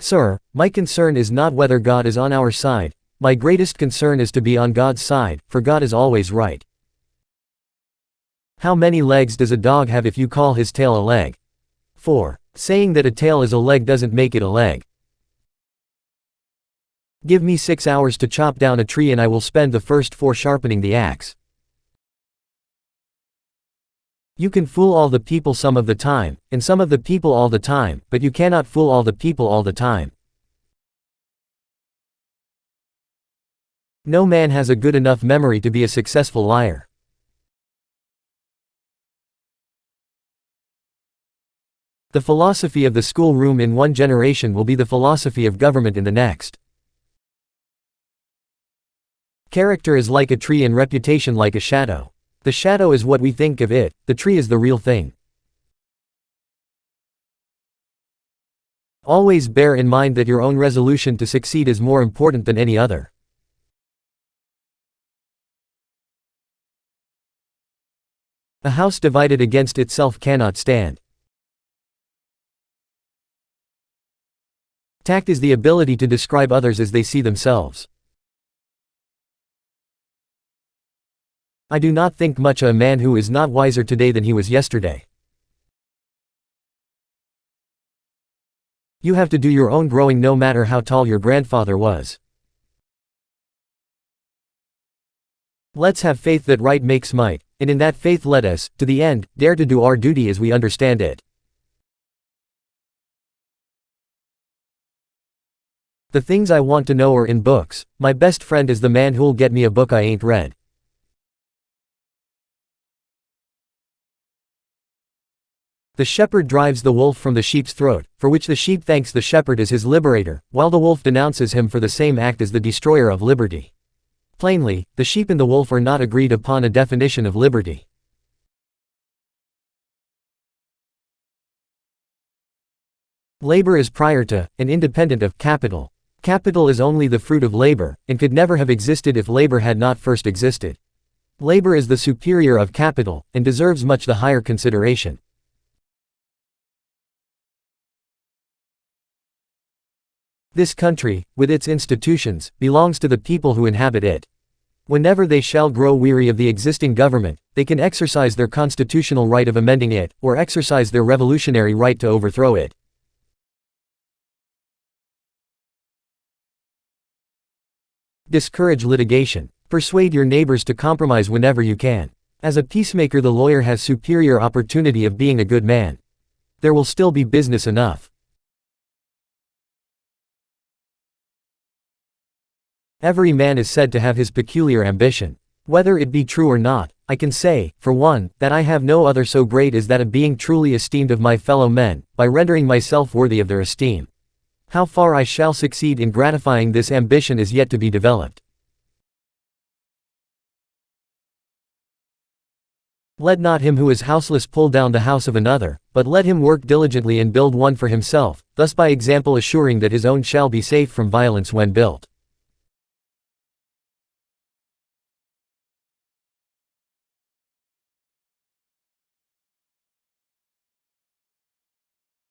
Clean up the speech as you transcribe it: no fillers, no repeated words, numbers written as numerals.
Sir, my concern is not whether God is on our side. My greatest concern is to be on God's side, for God is always right. How many legs does a dog have if you call his tail a leg? 4. Saying that a tail is a leg doesn't make it a leg. Give me 6 hours to chop down a tree and I will spend the first 4 sharpening the axe. You can fool all the people some of the time, and some of the people all the time, but you cannot fool all the people all the time. No man has a good enough memory to be a successful liar. The philosophy of the schoolroom in one generation will be the philosophy of government in the next. Character is like a tree and reputation like a shadow. The shadow is what we think of it, the tree is the real thing. Always bear in mind that your own resolution to succeed is more important than any other. A house divided against itself cannot stand. Tact is the ability to describe others as they see themselves. I do not think much of a man who is not wiser today than he was yesterday. You have to do your own growing no matter how tall your grandfather was. Let's have faith that right makes might, and in that faith let us, to the end, dare to do our duty as we understand it. The things I want to know are in books. My best friend is the man who'll get me a book I ain't read. The shepherd drives the wolf from the sheep's throat, for which the sheep thanks the shepherd as his liberator, while the wolf denounces him for the same act as the destroyer of liberty. Plainly, the sheep and the wolf are not agreed upon a definition of liberty. Labor is prior to, and independent of, capital. Capital is only the fruit of labor, and could never have existed if labor had not first existed. Labor is the superior of capital, and deserves much the higher consideration. This country, with its institutions, belongs to the people who inhabit it. Whenever they shall grow weary of the existing government, they can exercise their constitutional right of amending it, or exercise their revolutionary right to overthrow it. Discourage litigation. Persuade your neighbors to compromise whenever you can. As a peacemaker, the lawyer has superior opportunity of being a good man. There will still be business enough. Every man is said to have his peculiar ambition. Whether it be true or not, I can say, for one, that I have no other so great as that of being truly esteemed of my fellow men, by rendering myself worthy of their esteem. How far I shall succeed in gratifying this ambition is yet to be developed. Let not him who is houseless pull down the house of another, but let him work diligently and build one for himself, thus by example assuring that his own shall be safe from violence when built.